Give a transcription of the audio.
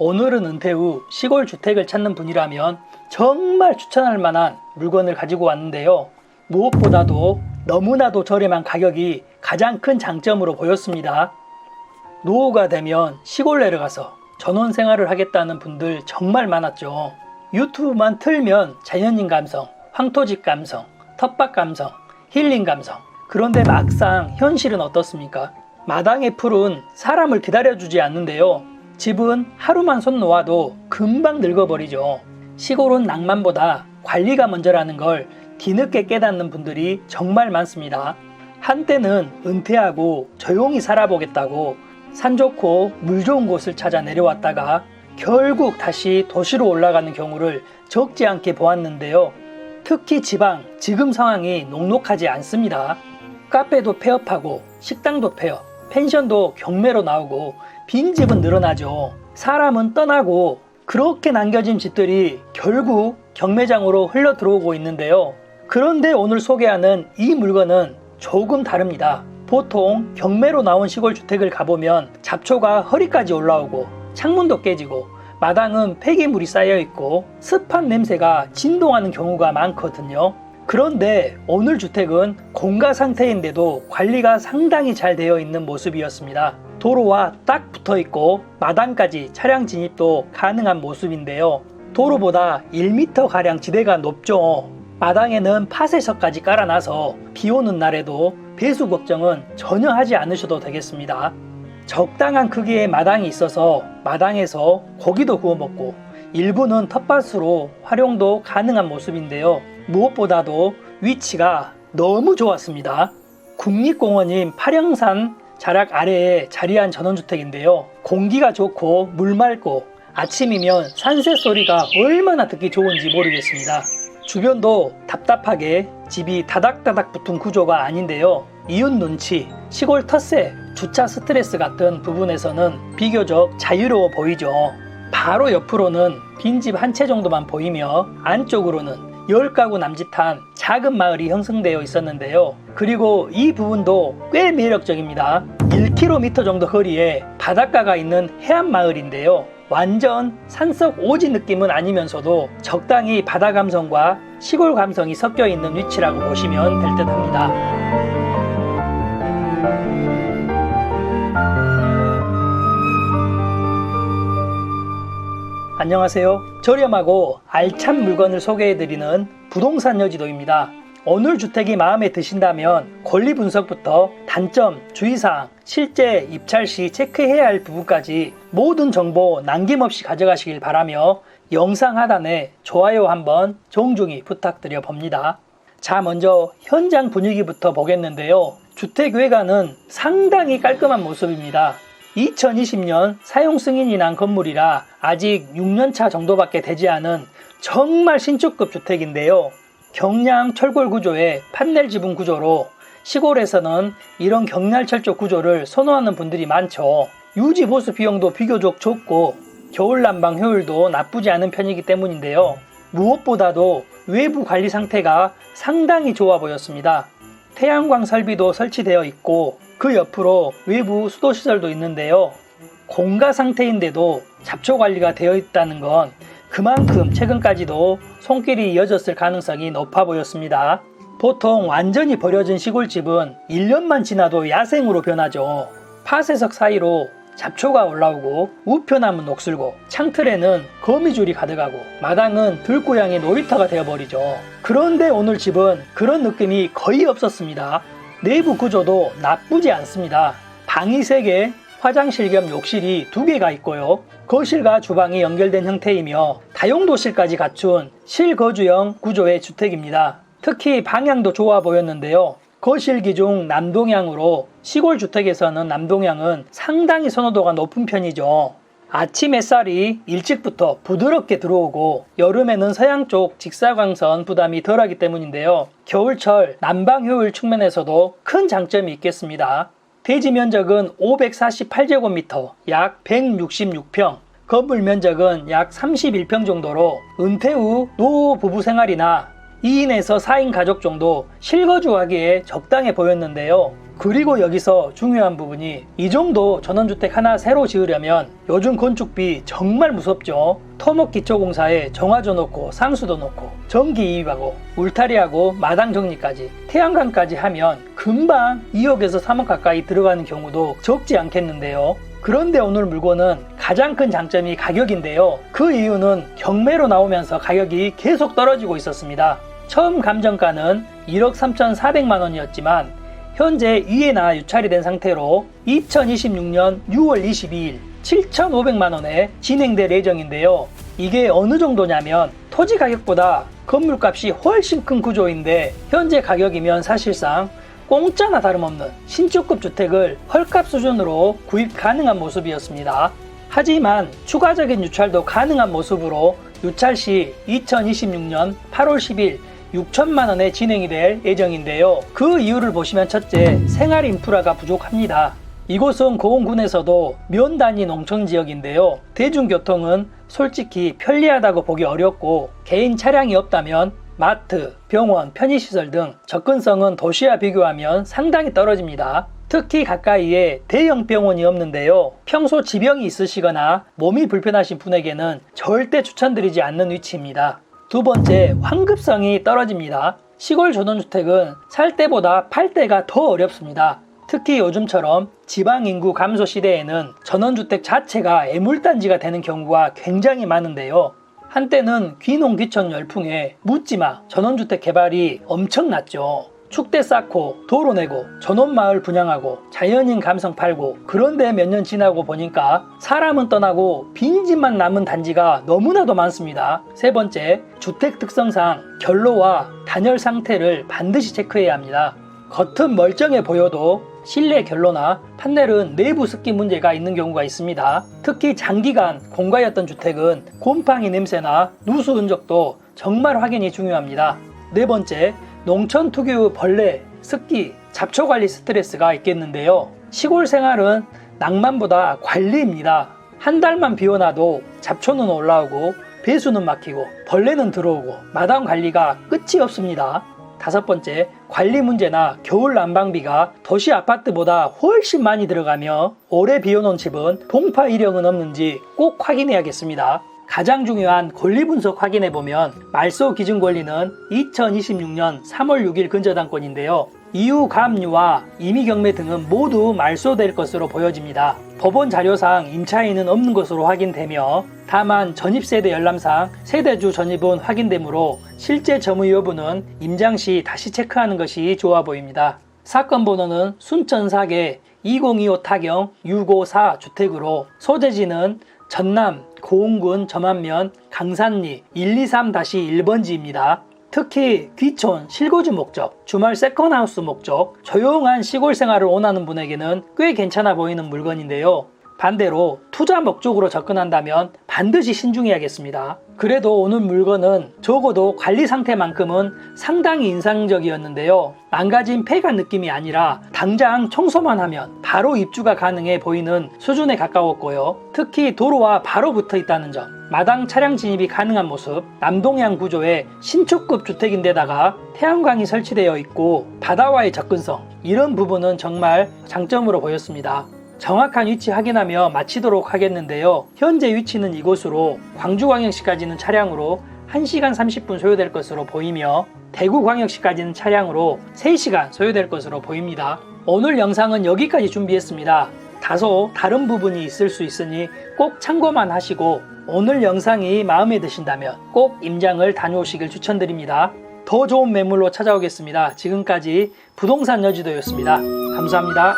오늘은 은퇴 후 시골 주택을 찾는 분이라면 정말 추천할 만한 물건을 가지고 왔는데요. 무엇보다도 너무나도 저렴한 가격이 가장 큰 장점으로 보였습니다. 노후가 되면 시골 내려가서 전원 생활을 하겠다는 분들 정말 많았죠. 유튜브만 틀면 자연인 감성, 황토집 감성, 텃밭 감성, 힐링 감성. 그런데 막상 현실은 어떻습니까? 마당의 풀은 사람을 기다려주지 않는데요. 집은 하루만 손 놓아도 금방 늙어버리죠. 시골은 낭만보다 관리가 먼저라는 걸 뒤늦게 깨닫는 분들이 정말 많습니다. 한때는 은퇴하고 조용히 살아보겠다고 산 좋고 물 좋은 곳을 찾아 내려왔다가 결국 다시 도시로 올라가는 경우를 적지 않게 보았는데요. 특히 지방, 지금 상황이 녹록하지 않습니다. 카페도 폐업하고 식당도 폐업, 펜션도 경매로 나오고 빈집은 늘어나죠. 사람은 떠나고 그렇게 남겨진 집들이 결국 경매장으로 흘러 들어오고 있는데요. 그런데 오늘 소개하는 이 물건은 조금 다릅니다. 보통 경매로 나온 시골 주택을 가보면 잡초가 허리까지 올라오고 창문도 깨지고 마당은 폐기물이 쌓여있고 습한 냄새가 진동하는 경우가 많거든요. 그런데 오늘 주택은 공가 상태인데도 관리가 상당히 잘 되어 있는 모습이었습니다. 도로와 딱 붙어 있고 마당까지 차량 진입도 가능한 모습인데요. 도로보다 1m가량 지대가 높죠. 마당에는 파쇄석까지 깔아놔서 비 오는 날에도 배수 걱정은 전혀 하지 않으셔도 되겠습니다. 적당한 크기의 마당이 있어서 마당에서 고기도 구워 먹고 일부는 텃밭으로 활용도 가능한 모습인데요. 무엇보다도 위치가 너무 좋았습니다. 국립공원인 파령산 자락 아래에 자리한 전원주택인데요. 공기가 좋고 물 맑고 아침이면 산새 소리가 얼마나 듣기 좋은지 모르겠습니다. 주변도 답답하게 집이 다닥다닥 붙은 구조가 아닌데요. 이웃 눈치, 시골 텃세, 주차 스트레스 같은 부분에서는 비교적 자유로워 보이죠. 바로 옆으로는 빈집 한 채 정도만 보이며 안쪽으로는 10가구 남짓한 작은 마을이 형성되어 있었는데요. 그리고 이 부분도 꽤 매력적입니다. 1km 정도 거리에 바닷가가 있는 해안마을인데요. 완전 산속 오지 느낌은 아니면서도 적당히 바다 감성과 시골 감성이 섞여 있는 위치라고 보시면 될 듯 합니다. 안녕하세요. 저렴하고 알찬 물건을 소개해드리는 부동산 여지도입니다. 오늘 주택이 마음에 드신다면 권리 분석부터 단점, 주의사항, 실제 입찰 시 체크해야 할 부분까지 모든 정보 남김없이 가져가시길 바라며 영상 하단에 좋아요 한번 정중히 부탁드려 봅니다. 자, 먼저 현장 분위기부터 보겠는데요. 주택 외관은 상당히 깔끔한 모습입니다. 2020년 사용 승인이 난 건물이라 아직 6년차 정도밖에 되지 않은 정말 신축급 주택인데요. 경량 철골 구조의 판넬 지붕 구조로 시골에서는 이런 경량 철조 구조를 선호하는 분들이 많죠. 유지 보수 비용도 비교적 좋고 겨울 난방 효율도 나쁘지 않은 편이기 때문인데요. 무엇보다도 외부 관리 상태가 상당히 좋아 보였습니다. 태양광 설비도 설치되어 있고 그 옆으로 외부 수도 시설도 있는데요. 공가 상태인데도 잡초 관리가 되어 있다는 건 그만큼 최근까지도 손길이 이어졌을 가능성이 높아 보였습니다. 보통 완전히 버려진 시골집은 1년만 지나도 야생으로 변하죠. 파쇄석 사이로 잡초가 올라오고 우편함은 녹슬고 창틀에는 거미줄이 가득하고 마당은 들고양이 놀이터가 되어버리죠. 그런데 오늘 집은 그런 느낌이 거의 없었습니다. 내부 구조도 나쁘지 않습니다. 방이 3개, 화장실 겸 욕실이 2개가 있고요. 거실과 주방이 연결된 형태이며 다용도실까지 갖춘 실거주형 구조의 주택입니다. 특히 방향도 좋아 보였는데요. 거실 기준 남동향으로 시골 주택에서는 남동향은 상당히 선호도가 높은 편이죠. 아침 햇살이 일찍부터 부드럽게 들어오고 여름에는 서양 쪽 직사광선 부담이 덜하기 때문인데요. 겨울철 난방 효율 측면에서도 큰 장점이 있겠습니다. 대지 면적은 548제곱미터, 약 166평, 건물 면적은 약 31평 정도로 은퇴 후 노후 부부 생활이나 2인에서 4인 가족 정도 실거주하기에 적당해 보였는데요. 그리고 여기서 중요한 부분이 이 정도 전원주택 하나 새로 지으려면 요즘 건축비 정말 무섭죠. 토목기초공사에 정화조 넣고 상수도 넣고 전기 이입하고 울타리하고 마당 정리까지 태양광까지 하면 금방 2억에서 3억 가까이 들어가는 경우도 적지 않겠는데요. 그런데 오늘 물건은 가장 큰 장점이 가격인데요. 그 이유는 경매로 나오면서 가격이 계속 떨어지고 있었습니다. 처음 감정가는 1억 3,400만 원이었지만 현재 위에나 유찰이 된 상태로 2026년 6월 22일 7,500만 원에 진행될 예정인데요. 이게 어느 정도냐면 토지 가격보다 건물값이 훨씬 큰 구조인데 현재 가격이면 사실상 공짜나 다름없는 신축급 주택을 헐값 수준으로 구입 가능한 모습이었습니다. 하지만 추가적인 유찰도 가능한 모습으로 유찰 시 2026년 8월 10일 6천만 원에 진행이 될 예정인데요. 그 이유를 보시면 첫째, 생활 인프라가 부족합니다. 이곳은 고흥군에서도 면 단위 농촌 지역인데요. 대중교통은 솔직히 편리하다고 보기 어렵고 개인 차량이 없다면 마트, 병원, 편의시설 등 접근성은 도시와 비교하면 상당히 떨어집니다. 특히 가까이에 대형 병원이 없는데요. 평소 지병이 있으시거나 몸이 불편하신 분에게는 절대 추천드리지 않는 위치입니다. 두 번째, 환급성이 떨어집니다. 시골 전원주택은 살 때보다 팔 때가 더 어렵습니다. 특히 요즘처럼 지방인구 감소 시대에는 전원주택 자체가 애물단지가 되는 경우가 굉장히 많은데요. 한때는 귀농 귀촌 열풍에 묻지마 전원주택 개발이 엄청났죠. 축대 쌓고 도로 내고 전원마을 분양하고 자연인 감성 팔고. 그런데 몇 년 지나고 보니까 사람은 떠나고 빈집만 남은 단지가 너무나도 많습니다. 세 번째, 주택 특성상 결로와 단열 상태를 반드시 체크해야 합니다. 겉은 멀쩡해 보여도 실내 결로나 판넬은 내부 습기 문제가 있는 경우가 있습니다. 특히 장기간 공가였던 주택은 곰팡이 냄새나 누수 흔적도 정말 확인이 중요합니다. 네 번째, 농촌 특유 벌레, 습기, 잡초 관리 스트레스가 있겠는데요. 시골 생활은 낭만보다 관리입니다. 한 달만 비워놔도 잡초는 올라오고 배수는 막히고 벌레는 들어오고 마당 관리가 끝이 없습니다. 다섯 번째, 관리 문제나 겨울 난방비가 도시 아파트보다 훨씬 많이 들어가며 오래 비워놓은 집은 동파 이력은 없는지 꼭 확인해야겠습니다. 가장 중요한 권리 분석 확인해보면 말소 기준 권리는 2026년 3월 6일 근저당권인데요. 이후 가압류와 임의 경매 등은 모두 말소될 것으로 보여집니다. 법원 자료상 임차인은 없는 것으로 확인되며 다만 전입세대 열람상 세대주 전입은 확인되므로 실제 점의 여부는 임장 시 다시 체크하는 것이 좋아 보입니다. 사건 번호는 순천사계 2025 타경 654 주택으로 소재지는 전남 고흥군 점안면 강산리 123-1번지입니다. 특히 귀촌, 실거주 목적, 주말 세컨하우스 목적, 조용한 시골 생활을 원하는 분에게는 꽤 괜찮아 보이는 물건인데요. 반대로 투자 목적으로 접근한다면 반드시 신중해야겠습니다. 그래도 오늘 물건은 적어도 관리 상태만큼은 상당히 인상적이었는데요. 망가진 폐가 느낌이 아니라 당장 청소만 하면 바로 입주가 가능해 보이는 수준에 가까웠고요. 특히 도로와 바로 붙어 있다는 점, 마당 차량 진입이 가능한 모습, 남동향 구조의 신축급 주택인데다가 태양광이 설치되어 있고 바다와의 접근성, 이런 부분은 정말 장점으로 보였습니다. 정확한 위치 확인하며 마치도록 하겠는데요. 현재 위치는 이곳으로 광주광역시까지는 차량으로 1시간 30분 소요될 것으로 보이며 대구광역시까지는 차량으로 3시간 소요될 것으로 보입니다. 오늘 영상은 여기까지 준비했습니다. 다소 다른 부분이 있을 수 있으니 꼭 참고만 하시고 오늘 영상이 마음에 드신다면 꼭 임장을 다녀오시길 추천드립니다. 더 좋은 매물로 찾아오겠습니다. 지금까지 부동산 여지도였습니다. 감사합니다.